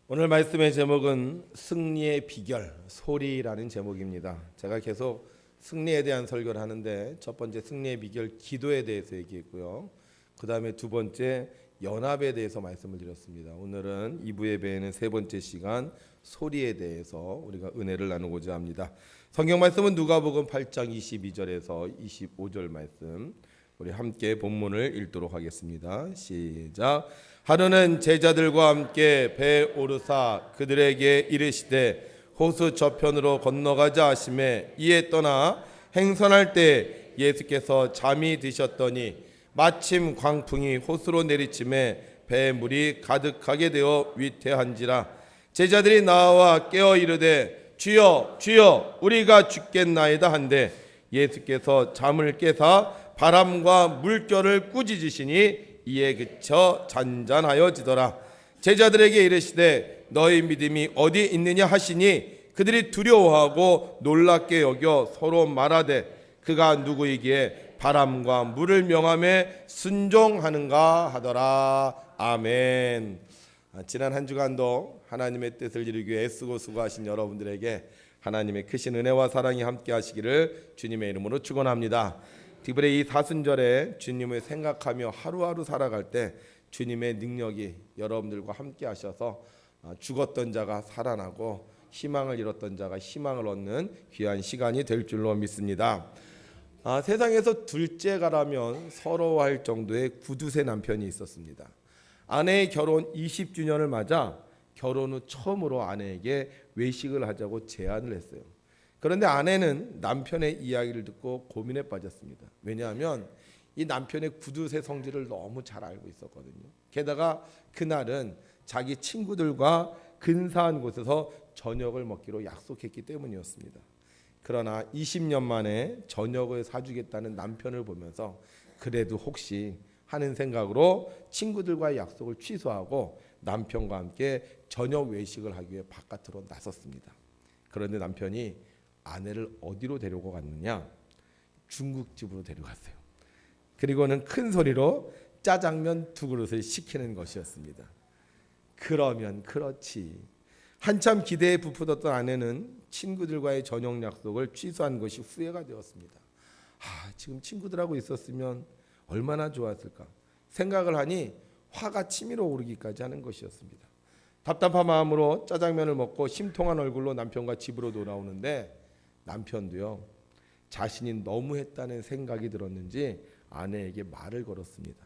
오늘 말씀의 제목은 승리의 비결, 소리라는 제목입니다. 제가 계속 승리에 대한 설교를 하는데 첫 번째 승리의 비결 기도에 대해서 얘기했고요. 그 다음에 두 번째 연합에 대해서 말씀을 드렸습니다. 오늘은 2부 예배에는 세 번째 시간 소리에 대해서 우리가 은혜를 나누고자 합니다. 성경 말씀은 누가복음 8장 22절에서 25절 말씀, 우리 함께 본문을 읽도록 하겠습니다. 시작. 하루는 제자들과 함께 배에 오르사 그들에게 이르시되 호수 저편으로 건너가자 하시매 이에 떠나 행선할 때 예수께서 잠이 드셨더니 마침 광풍이 호수로 내리침에 배에 물이 가득하게 되어 위태한지라. 제자들이 나와 깨어 이르되 주여 주여 우리가 죽겠나이다 한데 예수께서 잠을 깨사 바람과 물결을 꾸짖으시니 이에 그쳐 잔잔하여지더라. 제자들에게 이르시되 너희 믿음이 어디 있느냐 하시니 그들이 두려워하고 놀랍게 여겨 서로 말하되 그가 누구이기에 바람과 물을 명함에 순종하는가 하더라. 아멘. 지난 한 주간도 하나님의 뜻을 이루기 위해 애쓰고 수고하신 여러분들에게 하나님의 크신 은혜와 사랑이 함께 하시기를 주님의 이름으로 축원합니다. 디브레 이 사순절에 주님을 생각하며 하루하루 살아갈 때 주님의 능력이 여러분들과 함께 하셔서 죽었던 자가 살아나고 희망을 잃었던 자가 희망을 얻는 귀한 시간이 될 줄로 믿습니다. 세상에서 둘째가라면 서러워할 정도의 구두쇠 남편이 있었습니다. 아내의 결혼 20주년을 맞아 결혼 후 처음으로 아내에게 외식을 하자고 제안을 했어요. 그런데 아내는 남편의 이야기를 듣고 고민에 빠졌습니다. 왜냐하면 이 남편의 구두쇠 성질을 너무 잘 알고 있었거든요. 게다가 그날은 자기 친구들과 근사한 곳에서 저녁을 먹기로 약속했기 때문이었습니다. 그러나 20년 만에 저녁을 사주겠다는 남편을 보면서 그래도 혹시 하는 생각으로 친구들과의 약속을 취소하고 남편과 함께 저녁 외식을 하기 위해 바깥으로 나섰습니다. 그런데 남편이 아내를 어디로 데리고 갔느냐? 중국집으로 데려갔어요. 그리고는 큰 소리로 짜장면 2그릇을 시키는 것이었습니다. 그러면 그렇지. 한참 기대에 부풀었던 아내는 친구들과의 저녁 약속을 취소한 것이 후회가 되었습니다. 지금 친구들하고 있었으면 얼마나 좋았을까 생각을 하니 화가 치밀어 오르기까지 하는 것이었습니다. 답답한 마음으로 짜장면을 먹고 심통한 얼굴로 남편과 집으로 돌아오는데 남편도요 자신이 너무했다는 생각이 들었는지 아내에게 말을 걸었습니다.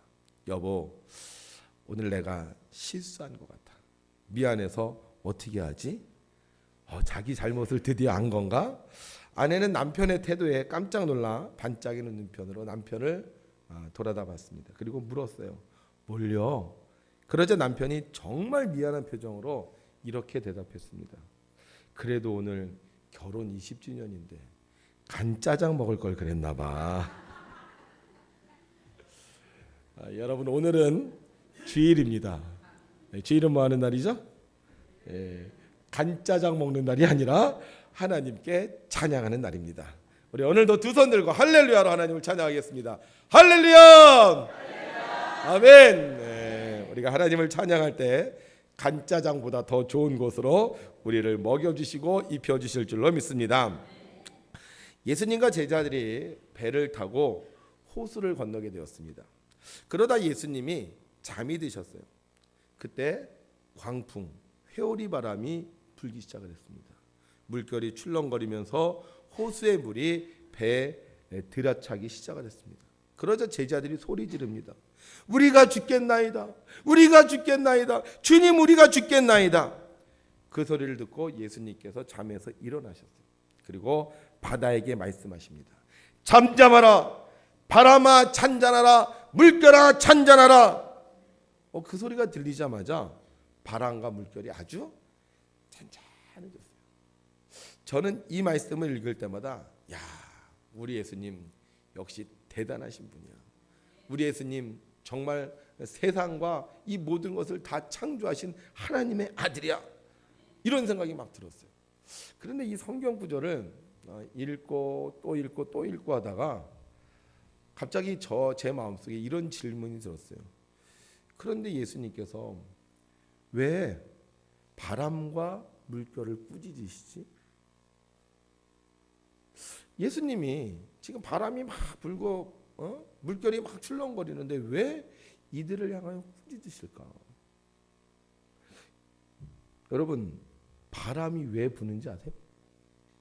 여보, 오늘 내가 실수한 것 같아. 미안해서 어떻게 하지? 자기 잘못을 드디어 안 건가? 아내는 남편의 태도에 깜짝 놀라 반짝이는 눈편으로 남편을 돌아다 봤습니다. 그리고 물었어요. 뭘요? 그러자 남편이 정말 미안한 표정으로 이렇게 대답했습니다. 그래도 오늘 결혼 20주년인데 간짜장 먹을 걸 그랬나 봐. 여러분, 오늘은 주일입니다. 주일은 뭐 하는 날이죠? 간짜장 먹는 날이 아니라 하나님께 찬양하는 날입니다. 우리 오늘도 두 손 들고 할렐루야로 하나님을 찬양하겠습니다. 할렐루야! 아멘. 우리가 하나님을 찬양할 때 간짜장보다 더 좋은 곳으로 우리를 먹여주시고 입혀주실 줄로 믿습니다. 예수님과 제자들이 배를 타고 호수를 건너게 되었습니다. 그러다 예수님이 잠이 드셨어요. 그때 광풍, 회오리 바람이 불기 시작을 했습니다. 물결이 출렁거리면서 호수의 물이 배에 들어차기 시작을 했습니다. 그러자 제자들이 소리 지릅니다. 우리가 죽겠나이다. 우리가 죽겠나이다. 주님, 우리가 죽겠나이다. 그 소리를 듣고 예수님께서 잠에서 일어나셨어요. 그리고 바다에게 말씀하십니다. 잠잠하라. 바람아 찬잔하라. 물결아 찬잔하라. 그 소리가 들리자마자 바람과 물결이 아주 잔잔해졌어요. 저는 이 말씀을 읽을 때마다 우리 예수님 역시 대단하신 분이야. 우리 예수님 정말 세상과 이 모든 것을 다 창조하신 하나님의 아들이야. 이런 생각이 막 들었어요. 그런데 이 성경 구절을 읽고 또 읽고 또 읽고 하다가 갑자기 제 마음속에 이런 질문이 들었어요. 그런데 예수님께서 왜 바람과 물결을 꾸짖으시지? 예수님이 지금 바람이 막 불고 물결이 막 출렁거리는데 왜 이들을 향하여 꾸짖으실까? 여러분, 바람이 왜 부는지 아세요?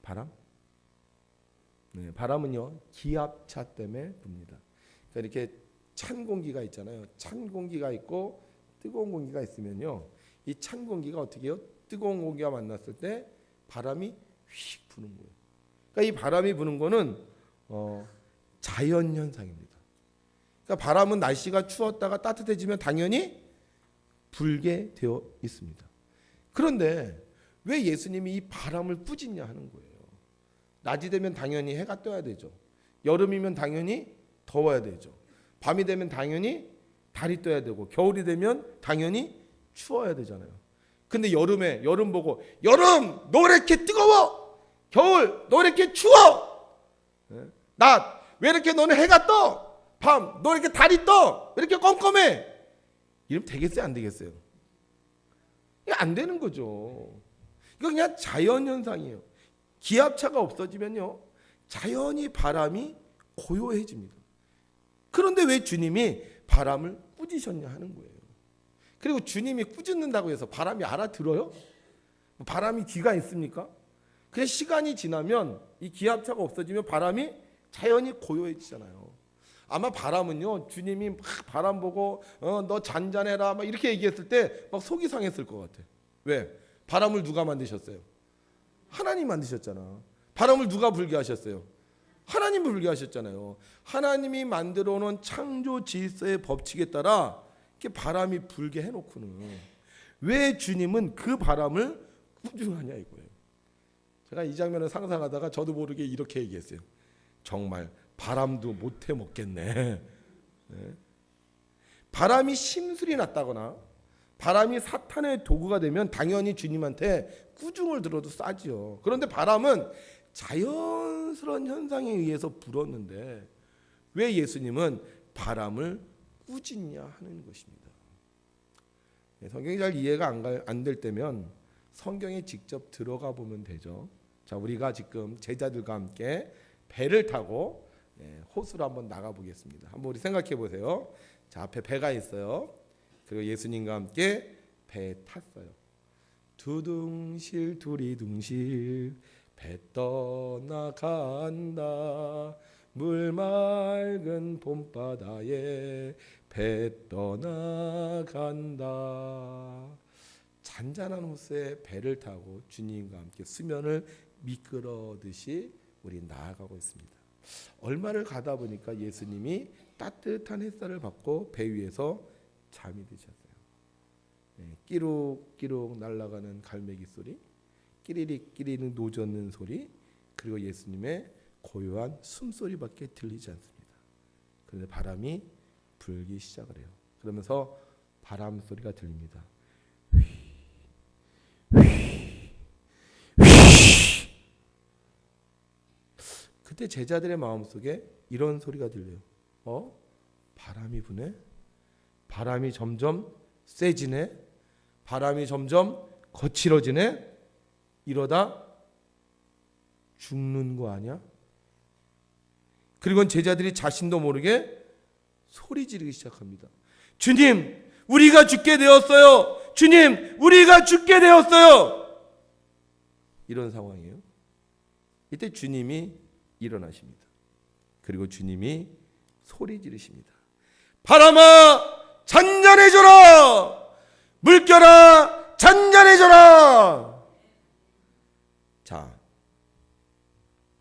바람? 네, 바람은요 기압차 때문에 붑니다. 그러니까 이렇게 찬 공기가 있잖아요. 찬 공기가 있고 뜨거운 공기가 있으면요, 이 찬 공기가 어떻게 해요? 뜨거운 공기가 만났을 때 바람이 휙 부는 거예요. 그러니까 이 바람이 부는 거는 자연 현상입니다. 그러니까 바람은 날씨가 추웠다가 따뜻해지면 당연히 불게 되어 있습니다. 그런데 왜 예수님이 이 바람을 꾸짖냐 하는 거예요. 낮이 되면 당연히 해가 떠야 되죠. 여름이면 당연히 더워야 되죠. 밤이 되면 당연히 달이 떠야 되고, 겨울이 되면 당연히 추워야 되잖아요. 근데 여름 보고, 여름 너 왜 이렇게 뜨거워? 겨울 너 왜 이렇게 추워? 낮 왜 이렇게 너는 해가 떠? 밤 너 왜 이렇게 달이 떠? 왜 이렇게 껌껌해? 이러면 되겠어요, 안 되겠어요? 이거 안 되는 거죠. 이거 그냥 자연현상이에요. 기압차가 없어지면요, 자연히 바람이 고요해집니다. 그런데 왜 주님이 바람을 꾸짖으셨냐 하는 거예요. 그리고 주님이 꾸짖는다고 해서 바람이 알아들어요? 바람이 귀가 있습니까? 그냥 시간이 지나면 이 기압차가 없어지면 바람이 자연히 고요해지잖아요. 아마 바람은요, 주님이 막 바람 보고 너 잔잔해라 막 이렇게 얘기했을 때 막 속이 상했을 것 같아. 왜? 바람을 누가 만드셨어요? 하나님 만드셨잖아. 바람을 누가 불게 하셨어요? 하나님이 불게 하셨잖아요. 하나님이 만들어 놓은 창조 질서의 법칙에 따라 이렇게 바람이 불게 해놓고는 왜 주님은 그 바람을 꾸중하냐 이거예요. 제가 이 장면을 상상하다가 저도 모르게 이렇게 얘기했어요. 정말 바람도 못해 먹겠네. 바람이 심술이 났다거나 바람이 사탄의 도구가 되면 당연히 주님한테 꾸중을 들어도 싸지요. 그런데 바람은 자연스러운 현상에 의해서 불었는데 왜 예수님은 바람을 꾸짖냐 하는 것입니다. 성경이 잘 이해가 안 될 때면 성경에 직접 들어가 보면 되죠. 자, 우리가 지금 제자들과 함께 배를 타고 호수로 한번 나가 보겠습니다. 한번 우리 생각해 보세요. 자, 앞에 배가 있어요. 그리고 예수님과 함께 배에 탔어요. 두둥실 두리둥실 배 떠나간다. 물 맑은 봄바다에 배 떠나간다. 잔잔한 호수에 배를 타고 주님과 함께 수면을 미끄러듯이 우리 나아가고 있습니다. 얼마를 가다 보니까 예수님이 따뜻한 햇살을 받고 배 위에서 잠이 드셨어요. 끼룩끼룩 날아가는 갈매기 소리, 끼리릭 끼리릭 노젓는 소리, 그리고 예수님의 고요한 숨소리밖에 들리지 않습니다. 그런데 바람이 불기 시작을 해요. 그러면서 바람 소리가 들립니다. 그때 제자들의 마음속에 이런 소리가 들려요. 바람이 부네? 바람이 점점 세지네? 바람이 점점 거칠어지네? 이러다 죽는 거 아니야? 그리고 제자들이 자신도 모르게 소리 지르기 시작합니다. 주님, 우리가 죽게 되었어요. 주님, 우리가 죽게 되었어요. 이런 상황이에요. 이때 주님이 일어나십니다. 그리고 주님이 소리 지르십니다. 바람아, 잔잔해져라. 물결아, 잔잔해져라. 자,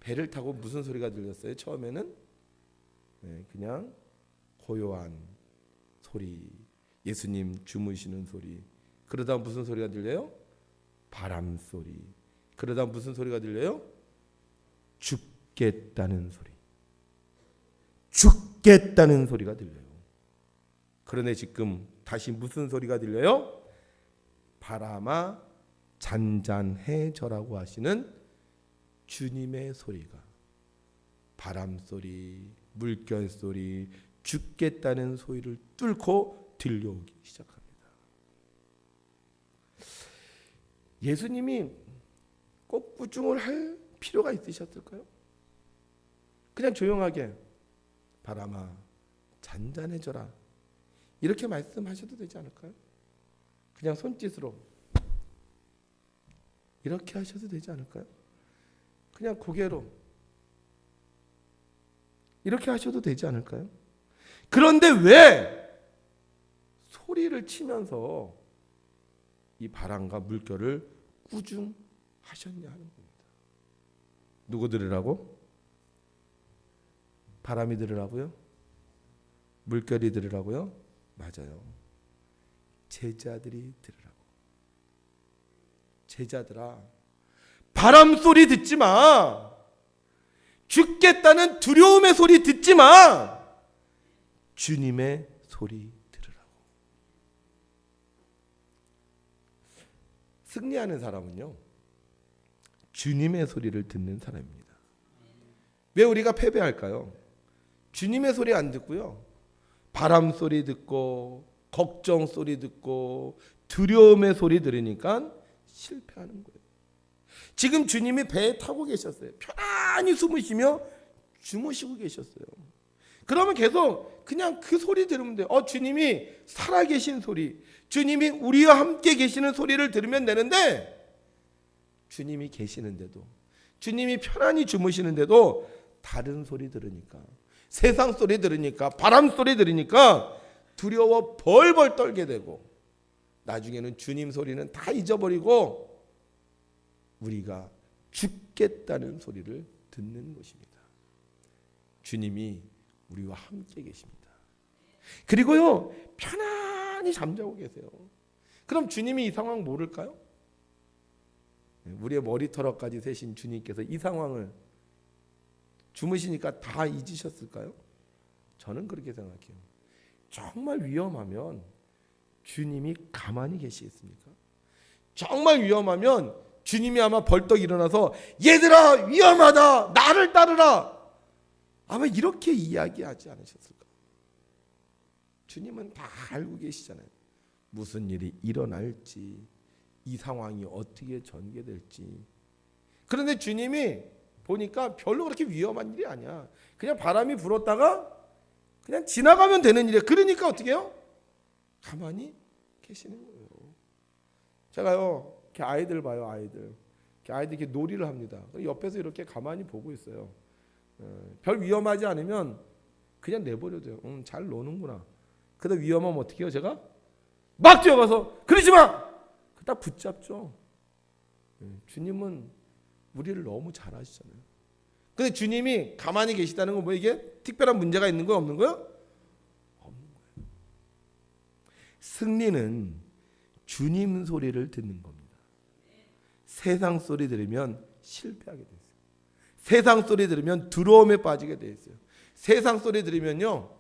배를 타고 무슨 소리가 들렸어요? 처음에는 그냥 고요한 소리, 예수님 주무시는 소리. 그러다 무슨 소리가 들려요? 바람 소리. 그러다 무슨 소리가 들려요? 죽겠다는 소리. 죽겠다는 소리가 들려요. 그런데 지금 다시 무슨 소리가 들려요? 바람아 잔잔해져라고 하시는 주님의 소리가, 바람 소리, 물결 소리, 죽겠다는 소리를 뚫고 들려오기 시작합니다. 예수님이 꼭 꾸중을 할 필요가 있으셨을까요? 그냥 조용하게 바람아 잔잔해져라 이렇게 말씀하셔도 되지 않을까요? 그냥 손짓으로 이렇게 하셔도 되지 않을까요? 그냥 고개로 이렇게 하셔도 되지 않을까요? 그런데 왜 소리를 치면서 이 바람과 물결을 꾸중하셨냐 하는 겁니다. 누구 들으라고? 바람이 들으라고요? 물결이 들으라고요? 맞아요. 제자들이 들으라고. 제자들아, 바람 소리 듣지 마. 죽겠다는 두려움의 소리 듣지 마. 주님의 소리 들으라고. 승리하는 사람은요, 주님의 소리를 듣는 사람입니다. 왜 우리가 패배할까요? 주님의 소리 안 듣고요, 바람 소리 듣고 걱정 소리 듣고 두려움의 소리 들으니까 실패하는 거예요. 지금 주님이 배에 타고 계셨어요. 편안히 숨으시며 주무시고 계셨어요. 그러면 계속 그냥 그 소리 들으면 돼요. 주님이 살아계신 소리, 주님이 우리와 함께 계시는 소리를 들으면 되는데, 주님이 계시는데도, 주님이 편안히 주무시는데도 다른 소리 들으니까, 세상 소리 들으니까, 바람 소리 들으니까 두려워 벌벌 떨게 되고, 나중에는 주님 소리는 다 잊어버리고 우리가 죽겠다는 소리를 듣는 것입니다. 주님이 우리와 함께 계십니다. 그리고요, 편안히 잠자고 계세요. 그럼 주님이 이 상황 모를까요? 우리의 머리털어까지 세신 주님께서 이 상황을 주무시니까 다 잊으셨을까요? 저는 그렇게 생각해요. 정말 위험하면 주님이 가만히 계시겠습니까? 정말 위험하면 주님이 아마 벌떡 일어나서 얘들아 위험하다 나를 따르라 아마 이렇게 이야기하지 않으셨을까? 주님은 다 알고 계시잖아요. 무슨 일이 일어날지, 이 상황이 어떻게 전개될지. 그런데 주님이 보니까 별로 그렇게 위험한 일이 아니야. 그냥 바람이 불었다가 그냥 지나가면 되는 일이에요. 그러니까 어떻게 해요? 가만히 계시는 거예요. 제가요, 이렇게 아이들 봐요, 아이들. 아이들이 이렇게 놀이를 합니다. 옆에서 이렇게 가만히 보고 있어요. 별 위험하지 않으면 그냥 내버려둬요. 잘 노는구나. 그러다 위험하면 어떻게 해요? 제가 막 뛰어가서 그러지 마! 딱 붙잡죠. 주님은 우리를 너무 잘 아시잖아요. 근데 주님이 가만히 계시다는 건 뭐 이게 특별한 문제가 있는 거예요? 없는 거예요? 없는 거예요. 승리는 주님 소리를 듣는 겁니다. 세상 소리 들으면 실패하게 돼 있어요. 세상 소리 들으면 두려움에 빠지게 돼 있어요. 세상 소리 들으면요,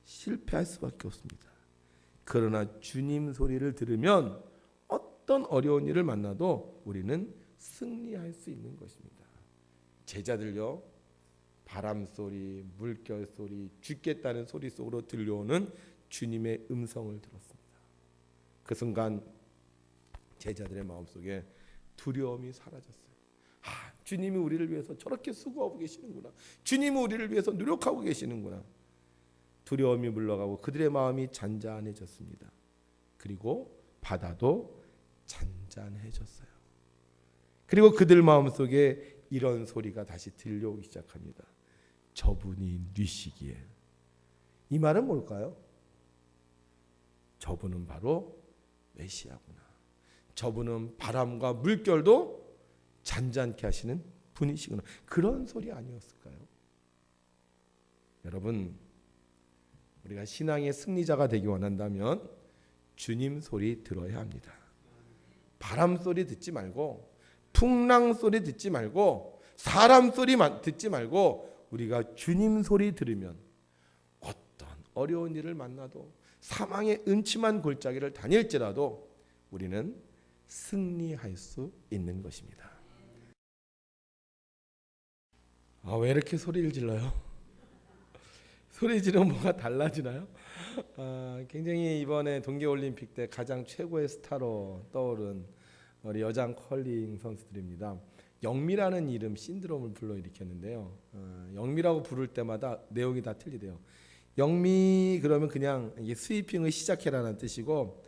실패할 수밖에 없습니다. 그러나 주님 소리를 들으면 어떤 어려운 일을 만나도 우리는 승리할 수 있는 것입니다. 제자들요, 바람 소리, 물결 소리, 죽겠다는 소리 속으로 들려오는 주님의 음성을 들었습니다. 그 순간 제자들의 마음속에 두려움이 사라졌어요. 주님이 우리를 위해서 저렇게 수고하고 계시는구나. 주님이 우리를 위해서 노력하고 계시는구나. 두려움이 물러가고 그들의 마음이 잔잔해졌습니다. 그리고 바다도 잔잔해졌어요. 그리고 그들 마음속에 이런 소리가 다시 들려오기 시작합니다. 저분이 뉘시기에. 이 말은 뭘까요? 저분은 바로 메시아구나. 저분은 바람과 물결도 잔잔케 하시는 분이시구나. 그런 소리 아니었을까요? 여러분, 우리가 신앙의 승리자가 되기 원한다면 주님 소리 들어야 합니다. 바람 소리 듣지 말고, 풍랑 소리 듣지 말고, 사람 소리 듣지 말고, 우리가 주님 소리 들으면 어떤 어려운 일을 만나도, 사망의 음침한 골짜기를 다닐지라도 우리는 승리할 수 있는 것입니다. 왜 이렇게 소리를 질러요? 소리 지르면 뭐가 달라지나요? 굉장히 이번에 동계올림픽 때 가장 최고의 스타로 떠오른 우리 여장 컬링 선수들입니다. 영미라는 이름 신드롬을 불러일으켰는데요. 영미라고 부를 때마다 내용이 다 틀리대요. 영미 그러면 그냥 이게 스위핑을 시작해라는 뜻이고,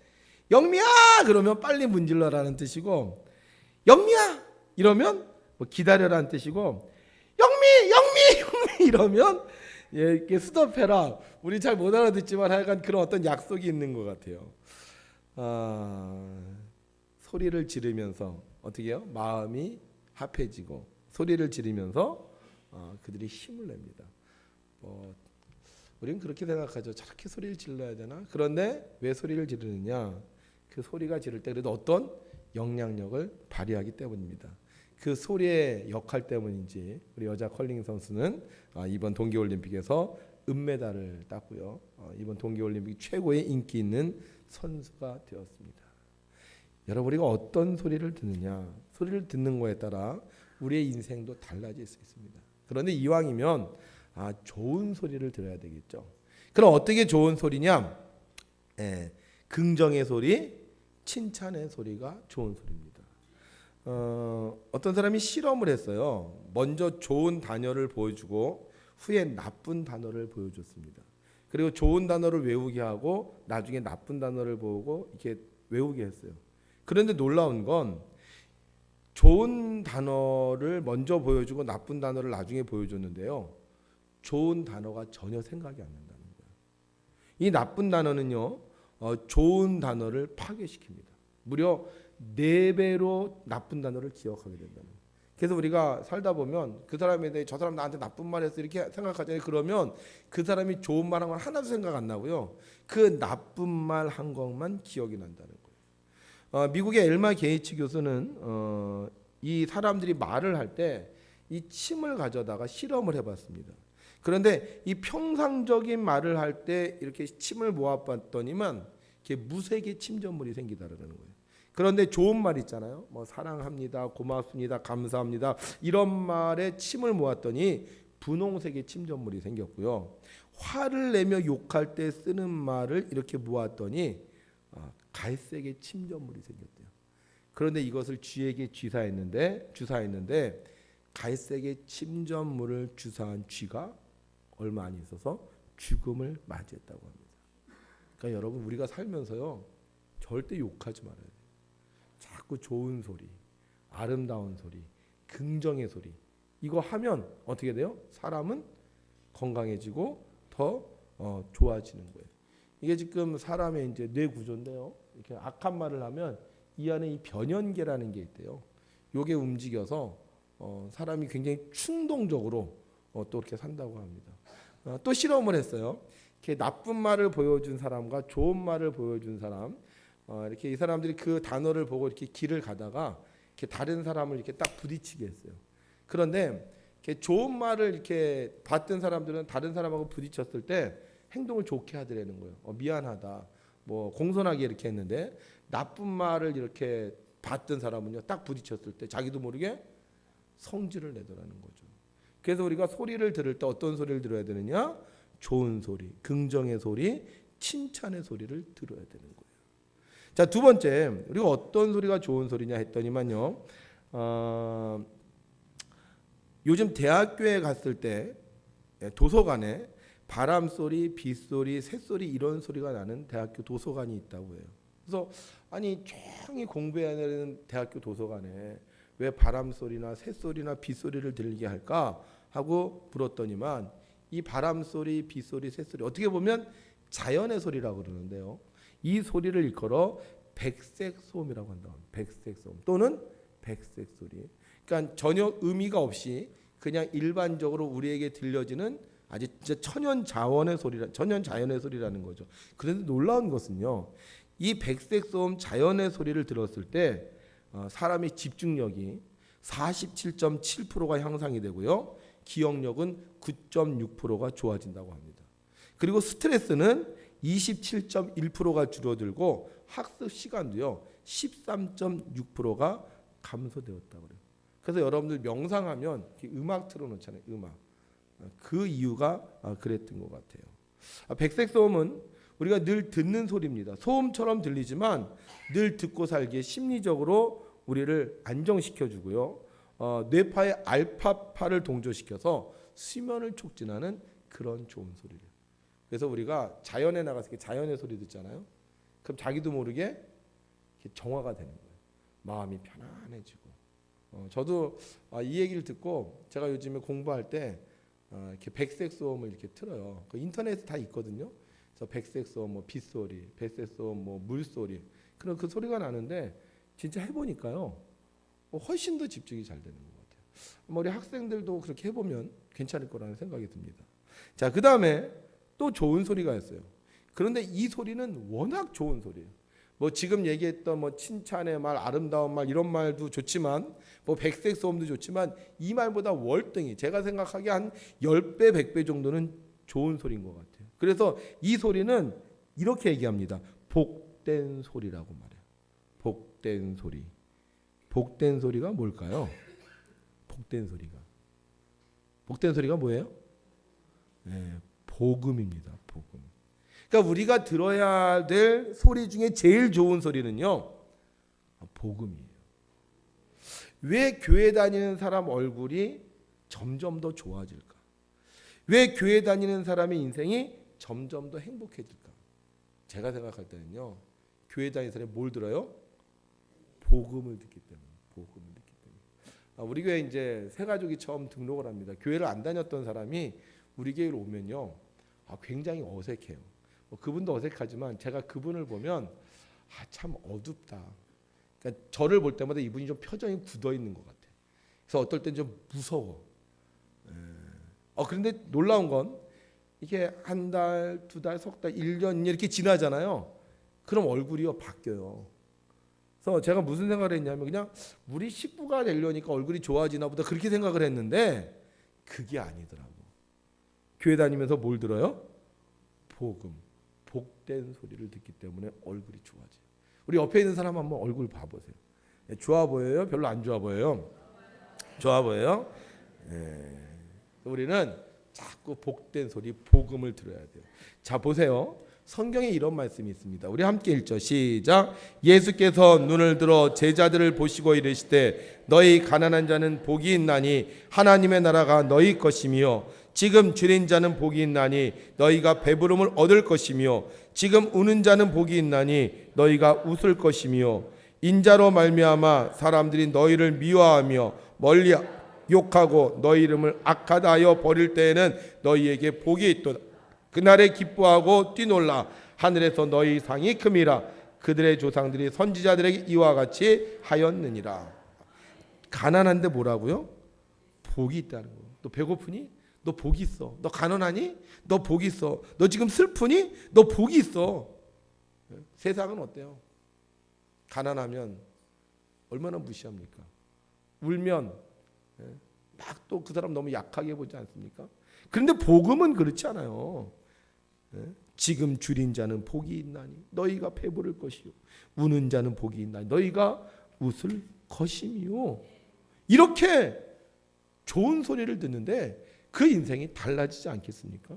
영미야 그러면 빨리 문질러라는 뜻이고, 영미야 이러면 뭐 기다려라는 뜻이고, 영미 이러면 이렇게 스톱해라. 우리 잘 못 알아듣지만 하여간 그런 어떤 약속이 있는 것 같아요. 소리를 지르면서 어떻게 해요? 마음이 합해지고 소리를 지르면서 그들이 힘을 냅니다. 우리는 그렇게 생각하죠. 저렇게 소리를 질러야 되나? 그런데 왜 소리를 지르느냐? 그 소리가 지를 때 그래도 어떤 영향력을 발휘하기 때문입니다. 그 소리의 역할 때문인지 우리 여자 컬링 선수는 이번 동계올림픽에서 은메달을 땄고요. 이번 동계올림픽 최고의 인기 있는 선수가 되었습니다. 여러분, 우리가 어떤 소리를 듣느냐, 소리를 듣는 거에 따라 우리의 인생도 달라질 수 있습니다. 그런데 이왕이면 좋은 소리를 들어야 되겠죠. 그럼 어떻게 좋은 소리냐? 긍정의 소리, 칭찬의 소리가 좋은 소리입니다. 어떤 사람이 실험을 했어요. 먼저 좋은 단어를 보여주고 후에 나쁜 단어를 보여줬습니다. 그리고 좋은 단어를 외우게 하고 나중에 나쁜 단어를 보고 이렇게 외우게 했어요. 그런데 놀라운 건 좋은 단어를 먼저 보여주고 나쁜 단어를 나중에 보여줬는데요. 좋은 단어가 전혀 생각이 안 난다는 거예요. 이 나쁜 단어는요, 좋은 단어를 파괴시킵니다. 무려 4배로 나쁜 단어를 기억하게 된다는 거예요. 그래서 우리가 살다 보면 그 사람에 대해 저 사람 나한테 나쁜 말 했어 이렇게 생각하잖아요. 그러면 그 사람이 좋은 말 한 건 하나도 생각 안 나고요. 그 나쁜 말 한 것만 기억이 난다는 거예요. 미국의 엘마 게이츠 교수는 이 사람들이 말을 할 때 이 침을 가져다가 실험을 해봤습니다. 그런데 이 평상적인 말을 할 때 이렇게 침을 모아봤더니만 이렇게 무색의 침전물이 생기다라는 거예요. 그런데 좋은 말 있잖아요. 뭐 사랑합니다, 고맙습니다, 감사합니다 이런 말에 침을 모았더니 분홍색의 침전물이 생겼고요. 화를 내며 욕할 때 쓰는 말을 이렇게 모았더니 갈색의 침전물이 생겼대요. 그런데 이것을 쥐에게 주사했는데 갈색의 침전물을 주사한 쥐가 얼마 안 있어서 죽음을 맞이했다고 합니다. 그러니까 여러분, 우리가 살면서요 절대 욕하지 말아야 돼요. 자꾸 좋은 소리, 아름다운 소리, 긍정의 소리 이거 하면 어떻게 돼요? 사람은 건강해지고 더 좋아지는 거예요. 이게 지금 사람의 이제 뇌 구조인데요. 이렇게 악한 말을 하면 이 안에 이 변연계라는 게 있대요. 요게 움직여서 사람이 굉장히 충동적으로 또 이렇게 산다고 합니다. 또 실험을 했어요. 이렇게 나쁜 말을 보여준 사람과 좋은 말을 보여준 사람, 이렇게 이 사람들이 그 단어를 보고 이렇게 길을 가다가 이렇게 다른 사람을 이렇게 딱 부딪히게 했어요. 그런데 이렇게 좋은 말을 이렇게 받던 사람들은 다른 사람하고 부딪혔을 때 행동을 좋게 하더라는 거예요. 미안하다, 뭐 공손하게 이렇게 했는데 나쁜 말을 이렇게 받던 사람은요, 딱 부딪혔을 때 자기도 모르게 성질을 내더라는 거죠. 그래서 우리가 소리를 들을 때 어떤 소리를 들어야 되느냐? 좋은 소리, 긍정의 소리, 칭찬의 소리를 들어야 되는 거예요. 자, 두 번째, 우리가 어떤 소리가 좋은 소리냐 했더니만요, 요즘 대학교에 갔을 때 도서관에 바람소리, 빗소리, 새소리 이런 소리가 나는 대학교 도서관이 있다고 해요. 그래서 아니 조용히 공부해야 되는 대학교 도서관에 왜 바람소리나 새소리나 빗소리를 들리게 할까 하고 물었더니만 이 바람소리, 빗소리, 새소리 어떻게 보면 자연의 소리라고 그러는데요. 이 소리를 일컬어 백색소음이라고 한다. 백색소음 또는 백색소리. 그러니까 전혀 의미가 없이 그냥 일반적으로 우리에게 들려지는 아주 진짜 천연자연의 소리라는 거죠. 그런데 놀라운 것은요, 이 백색소음 자연의 소리를 들었을 때 사람의 집중력이 47.7%가 향상이 되고요, 기억력은 9.6%가 좋아진다고 합니다. 그리고 스트레스는 27.1%가 줄어들고 학습 시간도요 13.6%가 감소되었다고 그래요. 그래서 여러분들 명상하면 음악 틀어놓잖아요. 음악. 그 이유가 그랬던 것 같아요. 백색소음은 우리가 늘 듣는 소리입니다. 소음처럼 들리지만 늘 듣고 살기에 심리적으로 우리를 안정시켜주고요. 뇌파의 알파파를 동조시켜서 수면을 촉진하는 그런 좋은 소리를. 그래서 우리가 자연에 나가서 자연의 소리 듣잖아요. 그럼 자기도 모르게 정화가 되는 거예요. 마음이 편안해지고. 저도 이 얘기를 듣고 제가 요즘에 공부할 때 이렇게 백색 소음을 이렇게 틀어요. 그 인터넷에 다 있거든요. 그래서 백색 소음, 뭐 빗소리, 백색 소음, 뭐 물소리, 그런 그 소리가 나는데 진짜 해보니까요, 훨씬 더 집중이 잘 되는 것 같아요. 우리 학생들도 그렇게 해보면 괜찮을 거라는 생각이 듭니다. 자, 그 다음에 또 좋은 소리가 있어요. 그런데 이 소리는 워낙 좋은 소리예요. 뭐 지금 얘기했던 뭐 칭찬의 말, 아름다운 말 이런 말도 좋지만 뭐 백색 소음도 좋지만 이 말보다 월등히 제가 생각하기에 한 10배, 100배 정도는 좋은 소리인 것 같아요. 그래서 이 소리는 이렇게 얘기합니다. 복된 소리라고 말해요. 복된 소리. 복된 소리가 뭘까요? 복된 소리가 뭐예요? 네, 복음입니다. 복음. 그러니까 우리가 들어야 될 소리 중에 제일 좋은 소리는요, 복음이에요. 왜 교회 다니는 사람 얼굴이 점점 더 좋아질까? 왜 교회 다니는 사람의 인생이 점점 더 행복해질까? 제가 생각할 때는요, 교회 다니는 사람이 뭘 들어요? 복음을 듣기 때문에. 복음을 듣기 때문에. 우리 교회 이제 새 가족이 처음 등록을 합니다. 교회를 안 다녔던 사람이 우리 교회를 오면요, 굉장히 어색해요. 그분도 어색하지만 제가 그분을 보면 참 어둡다. 그러니까 저를 볼 때마다 이분이 좀 표정이 굳어 있는 것 같아요. 그래서 어떨 땐 좀 무서워. 그런데 놀라운 건 이게 한 달, 두 달, 석 달, 1년 이렇게 지나잖아요. 그럼 얼굴이 바뀌어요. 그래서 제가 무슨 생각을 했냐면 그냥 우리 식구가 되려니까 얼굴이 좋아지나 보다 그렇게 생각을 했는데 그게 아니더라고. 교회 다니면서 뭘 들어요? 복음. 복된 소리를 듣기 때문에 얼굴이 좋아져요. 우리 옆에 있는 사람 한번 얼굴 봐보세요. 좋아 보여요? 별로 안 좋아 보여요? 좋아 보여요? 우리는 자꾸 복된 소리, 복음을 들어야 돼요. 자, 보세요. 성경에 이런 말씀이 있습니다. 우리 함께 읽죠. 시작. 예수께서 눈을 들어 제자들을 보시고 이르시되 너희 가난한 자는 복이 있나니 하나님의 나라가 너희 것이며 지금 줄인 자는 복이 있나니 너희가 배부름을 얻을 것이며 지금 우는 자는 복이 있나니 너희가 웃을 것이며 인자로 말미암아 사람들이 너희를 미워하며 멀리 욕하고 너희 이름을 악하다 하여 버릴 때에는 너희에게 복이 있도다. 그날에 기뻐하고 뛰놀라. 하늘에서 너희 상이 큼이라. 그들의 조상들이 선지자들에게 이와 같이 하였느니라. 가난한데 뭐라고요? 복이 있다는 거예요. 너 배고프니? 너 복이 있어. 너 가난하니? 너 복이 있어. 너 지금 슬프니? 너 복이 있어. 세상은 어때요? 가난하면 얼마나 무시합니까? 울면 막 또 그 사람 너무 약하게 보지 않습니까? 그런데 복음은 그렇지 않아요. 지금 줄인 자는 복이 있나니 너희가 배부를 것이요 우는 자는 복이 있나니 너희가 웃을 것이며 이렇게 좋은 소리를 듣는데 그 인생이 달라지지 않겠습니까?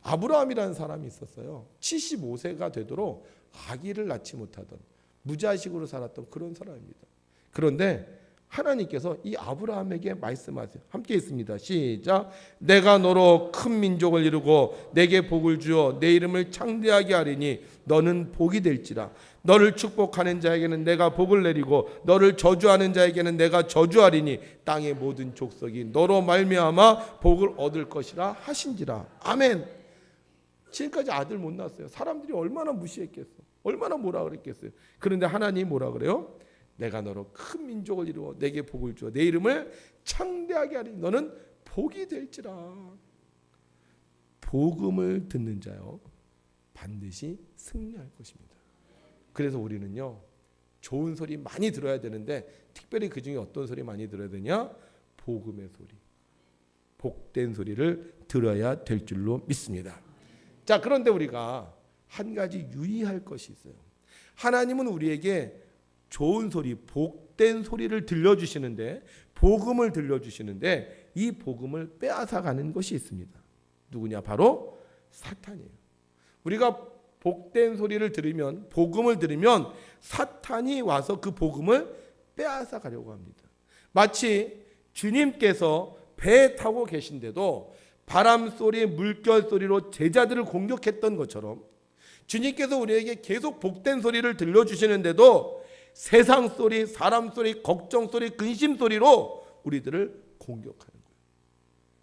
아브라함이라는 사람이 있었어요. 75세가 되도록 아기를 낳지 못하던 무자식으로 살았던 그런 사람입니다. 그런데 하나님께서 이 아브라함에게 말씀하세요. 함께 있습니다. 시작. 내가 너로 큰 민족을 이루고 내게 복을 주어 내 이름을 창대하게 하리니 너는 복이 될지라. 너를 축복하는 자에게는 내가 복을 내리고 너를 저주하는 자에게는 내가 저주하리니 땅의 모든 족속이 너로 말미암아 복을 얻을 것이라 하신지라. 아멘. 지금까지 아들 못 낳았어요. 사람들이 얼마나 무시했겠어. 얼마나 뭐라 그랬겠어요. 그런데 하나님 뭐라 그래요? 내가 너로 큰 민족을 이루어 내게 복을 주어 내 이름을 창대하게 하리니 너는 복이 될지라. 복음을 듣는 자요 반드시 승리할 것입니다. 그래서 우리는요 좋은 소리 많이 들어야 되는데 특별히 그 중에 어떤 소리 많이 들어야 되냐? 복음의 소리, 복된 소리를 들어야 될 줄로 믿습니다. 자, 그런데 우리가 한 가지 유의할 것이 있어요. 하나님은 우리에게 좋은 소리, 복된 소리를 들려주시는데 복음을 들려주시는데 이 복음을 빼앗아가는 것이 있습니다. 누구냐? 바로 사탄이에요. 우리가 복된 소리를 들으면, 복음을 들으면 사탄이 와서 그 복음을 빼앗아 가려고 합니다. 마치 주님께서 배 타고 계신데도 바람 소리, 물결 소리로 제자들을 공격했던 것처럼 주님께서 우리에게 계속 복된 소리를 들려주시는데도 세상 소리, 사람 소리, 걱정 소리, 근심 소리로 우리들을 공격하는 거예요.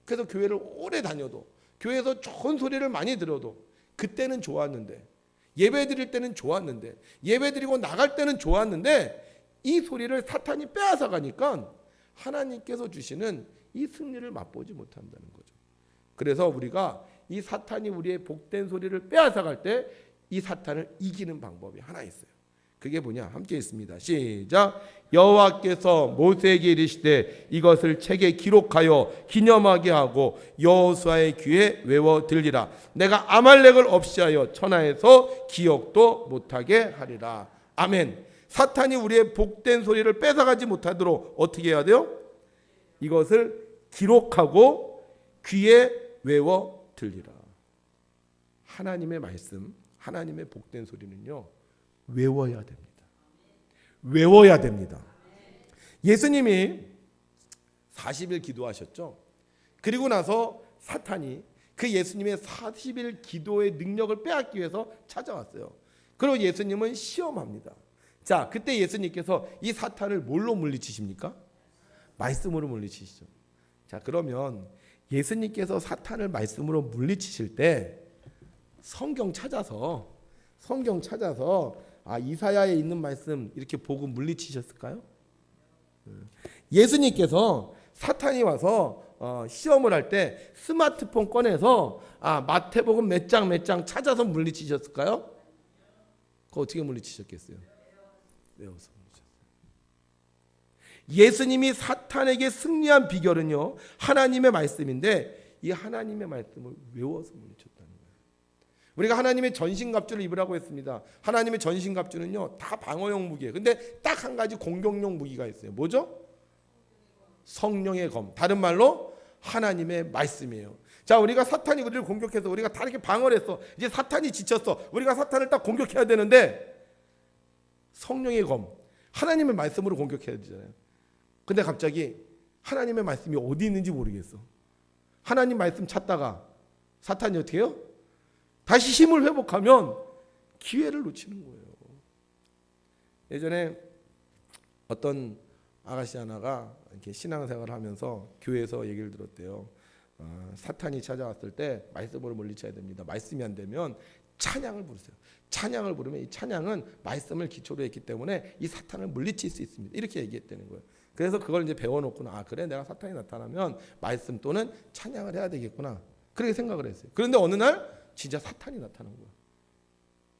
그래서 교회를 오래 다녀도, 교회에서 좋은 소리를 많이 들어도 그때는 좋았는데, 예배 드릴 때는 좋았는데, 예배 드리고 나갈 때는 좋았는데, 이 소리를 사탄이 빼앗아 가니까 하나님께서 주시는 이 승리를 맛보지 못한다는 거죠. 그래서 우리가 이 사탄이 우리의 복된 소리를 빼앗아 갈 때 이 사탄을 이기는 방법이 하나 있어요. 그게 뭐냐? 함께 있습니다. 시작. 여호와께서 모세에게 이르시되 이것을 책에 기록하여 기념하게 하고 여호수아의 귀에 외워 들리라. 내가 아말렉을 없이하여 천하에서 기억도 못하게 하리라. 아멘. 사탄이 우리의 복된 소리를 뺏어가지 못하도록 어떻게 해야 돼요? 이것을 기록하고 귀에 외워 들리라. 하나님의 말씀, 하나님의 복된 소리는요, 외워야 됩니다. 외워야 됩니다. 예수님이 40일 기도하셨죠. 그리고 나서 사탄이 그 예수님의 40일 기도의 능력을 빼앗기 위해서 찾아왔어요. 그리고 예수님은 시험합니다. 자, 그때 예수님께서 이 사탄을 뭘로 물리치십니까? 말씀으로 물리치시죠. 자, 그러면 예수님께서 사탄을 말씀으로 물리치실 때 성경 찾아서 이사야에 있는 말씀 이렇게 보고 물리치셨을까요? 예수님께서 사탄이 와서 시험을 할 때 스마트폰 꺼내서 마태복음 몇 장 찾아서 물리치셨을까요? 그거 어떻게 물리치셨겠어요? 외워서 물리쳤어요. 예수님이 사탄에게 승리한 비결은요, 하나님의 말씀인데 이 하나님의 말씀을 외워서 물리쳤다는 거예요. 우리가 하나님의 전신갑주를 입으라고 했습니다. 하나님의 전신갑주는요 다 방어용 무기예요. 근데 딱 한 가지 공격용 무기가 있어요. 뭐죠? 성령의 검. 다른 말로 하나님의 말씀이에요. 자, 우리가 사탄이 우리를 공격해서 우리가 다 이렇게 방어를 했어. 이제 사탄이 지쳤어. 우리가 사탄을 딱 공격해야 되는데 성령의 검, 하나님의 말씀으로 공격해야 되잖아요. 근데 갑자기 하나님의 말씀이 어디 있는지 모르겠어. 하나님 말씀 찾다가 사탄이 어떻게 해요? 다시 힘을 회복하면 기회를 놓치는 거예요. 예전에 어떤 아가씨 하나가 이렇게 신앙생활을 하면서 교회에서 얘기를 들었대요. 사탄이 찾아왔을 때 말씀으로 물리쳐야 됩니다. 말씀이 안 되면 찬양을 부르세요. 찬양을 부르면 이 찬양은 말씀을 기초로 했기 때문에 이 사탄을 물리칠 수 있습니다. 이렇게 얘기했다는 거예요. 그래서 그걸 이제 배워놓구나. 그래, 내가 사탄이 나타나면 말씀 또는 찬양을 해야 되겠구나. 그렇게 생각을 했어요. 그런데 어느 날 진짜 사탄이 나타난 거예요.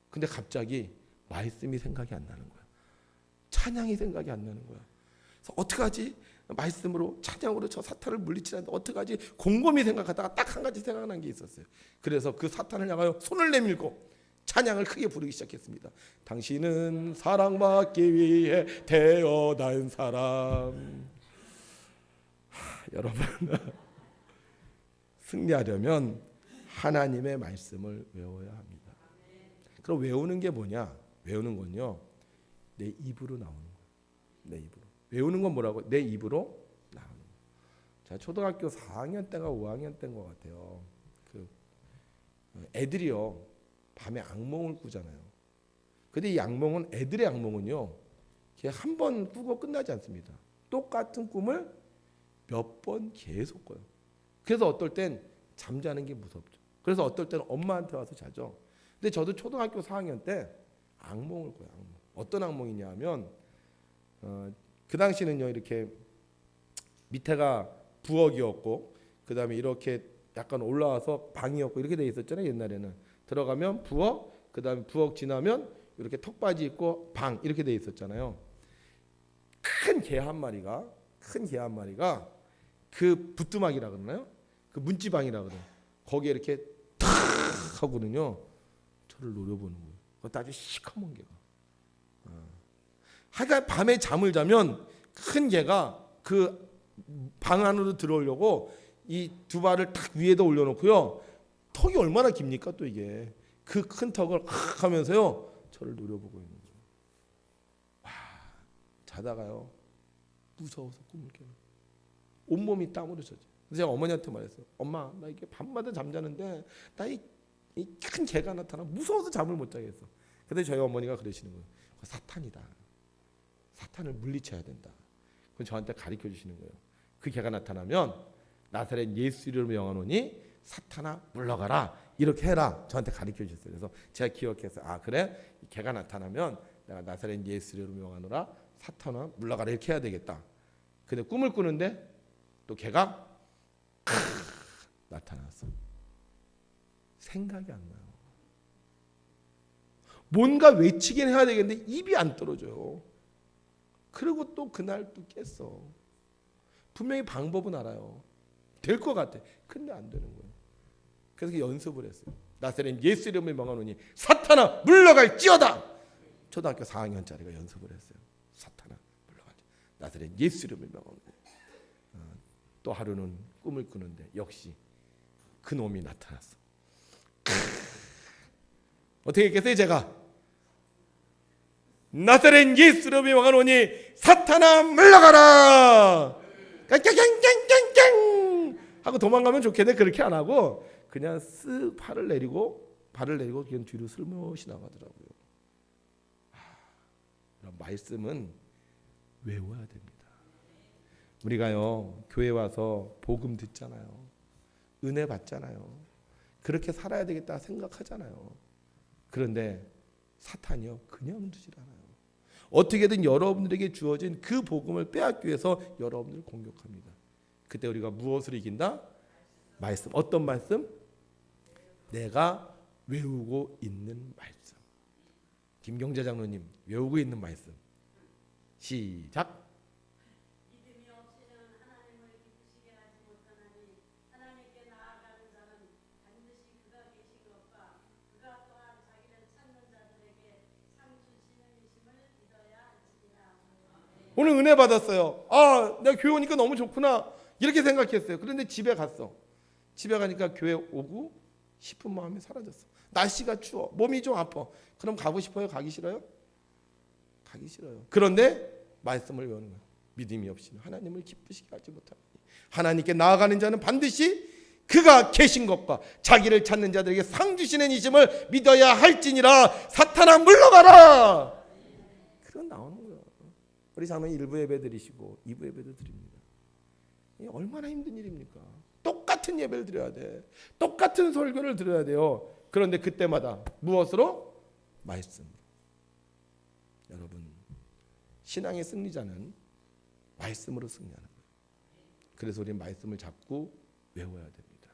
근데 갑자기 말씀이 생각이 안 나는 거예요. 찬양이 생각이 안 나는 거예요. 그래서 어떡하지? 말씀으로 찬양으로 저 사탄을 물리치는데 어떡하지? 곰곰이 생각하다가 딱 한 가지 생각난 게 있었어요. 그래서 그 사탄을 향하여 손을 내밀고 찬양을 크게 부르기 시작했습니다. 당신은 사랑받기 위해 태어난 사람. 여러분, 승리하려면 하나님의 말씀을 외워야 합니다. 그럼 외우는 게 뭐냐? 외우는 건요, 내 입으로 나오는 거예요. 내 입으로. 외우는 건 뭐라고? 내 입으로 나오는 거예요. 자, 초등학교 4학년 때가 5학년 때인 것 같아요. 그 애들이요 밤에 악몽을 꾸잖아요. 근데 이 악몽은, 애들의 악몽은요, 한 번 꾸고 끝나지 않습니다. 똑같은 꿈을 몇 번 계속 꿔요. 그래서 어떨 땐 잠자는 게 무섭죠. 그래서 어떨 때는 엄마한테 와서 자죠. 근데 저도 초등학교 4학년 때 악몽을 꿔요. 악몽. 어떤 악몽이냐 하면 그 당시는요 이렇게 밑에가 부엌이었고 그 다음에 이렇게 약간 올라와서 방이었고 이렇게 돼 있었잖아요. 옛날에는 들어가면 부엌, 그 다음에 부엌 지나면 이렇게 턱받이 있고 방 이렇게 돼 있었잖아요. 큰 개 한 마리가 그 부뚜막이라 그러나요? 그 문지방이라 그래요. 거기에 이렇게 탁 하고는요 저를 노려보는 거예요. 그것도 아주 시커먼 개가. 하여간 밤에 잠을 자면 큰 개가 그 방 안으로 들어오려고 이 두 발을 탁 위에다 올려놓고요. 턱이 얼마나 깁니까 또 이게. 그 큰 턱을 하면서요 저를 노려보고 있는 거예요. 와, 자다가요 무서워서 꿈을 깨요. 온몸이 땀으로 젖어요. 그래서 제가 어머니한테 말했어요. 엄마, 나 이게 밤마다 잠자는데 나 이 큰 개가 나타나 무서워서 잠을 못 자겠어. 근데 저희 어머니가 그러시는 거예요. 사탄이다. 사탄을 물리쳐야 된다. 그건 저한테 가르쳐 주시는 거예요. 그 개가 나타나면 나사렛 예수 이름으로 명하노니 사탄아 물러가라. 이렇게 해라. 저한테 가르쳐 주셨어요. 그래서 제가 기억해서 아 그래? 이 개가 나타나면 내가 나사렛 예수 이름으로 명하노라 사탄아 물러가라 이렇게 해야 되겠다. 근데 꿈을 꾸는데 또 개가 나타났어. 생각이 안 나요. 뭔가 외치긴 해야 되겠는데 입이 안 떨어져요. 그리고 또 그날 또 깼어. 분명히 방법은 알아요. 될 것 같아. 근데 안 되는 거예요. 그래서 연습을 했어요. 나사렛 예수 이름을 명하노니 사탄아 물러갈지어다. 초등학교 4학년짜리가 연습을 했어요. 사탄아 물러갈지어다. 나사렛 예수 이름을 명하노니. 또 하루는 꿈을 꾸는데 역시 그 놈이 나타났어. 어떻게 했겠어요 제가? 나사렛 예수 이름을 명하노니 사탄아 물러가라. 깡깡깡깡깡 하고 도망가면 좋겠네. 그렇게 안 하고 그냥 쓱 발을 내리고 그냥 뒤로 슬며시 나가더라고요. 이런 말씀은 외워야 됩니다. 우리가요 교회 와서 복음 듣잖아요. 은혜 받잖아요. 그렇게 살아야 되겠다 생각하잖아요. 그런데 사탄이요 그냥 두질 않아요. 어떻게든 여러분들에게 주어진 그 복음을 빼앗기 위해서 여러분들을 공격합니다. 그때 우리가 무엇을 이긴다? 말씀. 어떤 말씀? 내가 외우고 있는 말씀. 김경재 장로님 외우고 있는 말씀. 시작. 믿음이 없이는 하나님을 기쁘시게 하지 못하나니 하나님께 나아가는 자는 반드시 그가 계신 것과 그가 또한 자기를 찾는 자들에게 상 주시는 이심을 믿어야 할지니라. 오늘 은혜 받았어요. 아, 내가 교회 오니까 너무 좋구나. 이렇게 생각했어요. 그런데 집에 갔어. 집에 가니까 교회 오고 싶은 마음이 사라졌어. 날씨가 추워. 몸이 좀 아파. 그럼 가고 싶어요? 가기 싫어요? 가기 싫어요. 그런데 말씀을 외우는 거예요. 믿음이 없이는 하나님을 기쁘시게 하지 못하니 하나님께 나아가는 자는 반드시 그가 계신 것과 자기를 찾는 자들에게 상 주시는 이심을 믿어야 할지니라. 사탄아 물러가라. 그건 나오는 거예요. 우리 장로님 1부 예배 드리시고 2부 예배도 드립니다. 얼마나 힘든 일입니까? 똑같은 예배를 드려야 돼. 똑같은 설교를 들어야 돼요. 그런데 그때마다 무엇으로? 말씀으로. 여러분 신앙의 승리자는 말씀으로 승리하는 거예요. 그래서 우리는 말씀을 잡고 외워야 됩니다.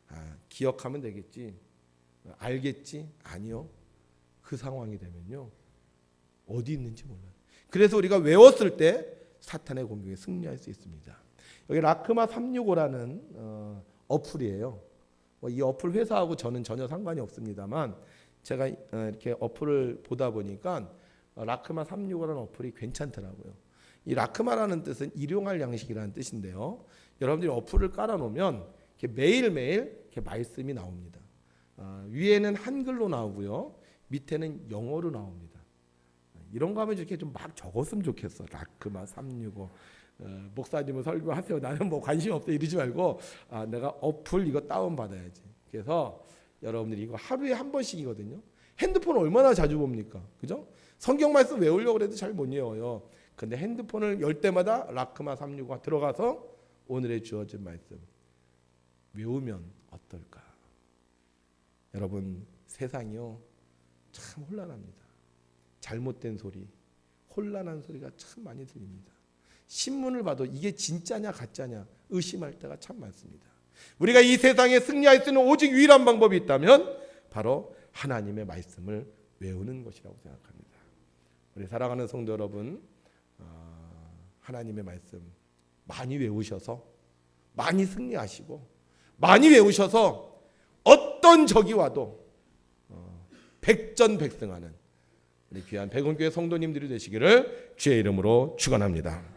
아, 기억하면 되겠지? 알겠지? 아니요. 그 상황이 되면요 어디 있는지 몰라요. 그래서 우리가 외웠을 때 사탄의 공격에 승리할 수 있습니다. 여기 라크마 365라는 어플이에요. 이 어플 회사하고 저는 전혀 상관이 없습니다만 제가 이렇게 어플을 보다 보니까 라크마 365라는 어플이 괜찮더라고요. 이 라크마라는 뜻은 일용할 양식이라는 뜻인데요. 여러분들이 어플을 깔아놓으면 이렇게 매일매일 이렇게 말씀이 나옵니다. 위에는 한글로 나오고요. 밑에는 영어로 나옵니다. 이런 거 하면 이렇게 좀 막 적었으면 좋겠어. 라크마 365 목사님은 설교하세요. 나는 뭐 관심 없어 이러지 말고 내가 어플 이거 다운 받아야지. 그래서 여러분들이 이거 하루에 한 번씩이거든요. 핸드폰 얼마나 자주 봅니까? 그죠? 성경 말씀 외우려고 해도 잘 못 외워요. 근데 핸드폰을 열 때마다 라크마 365가 들어가서 오늘의 주어진 말씀 외우면 어떨까? 여러분 세상이요 참 혼란합니다. 잘못된 소리, 혼란한 소리가 참 많이 들립니다. 신문을 봐도 이게 진짜냐 가짜냐 의심할 때가 참 많습니다. 우리가 이 세상에 승리할 수 있는 오직 유일한 방법이 있다면 바로 하나님의 말씀을 외우는 것이라고 생각합니다. 우리 사랑하는 성도 여러분, 하나님의 말씀 많이 외우셔서 많이 승리하시고 많이 외우셔서 어떤 적이 와도 백전백승하는 우리 귀한 백운교회 성도님들이 되시기를 주의 이름으로 축원합니다.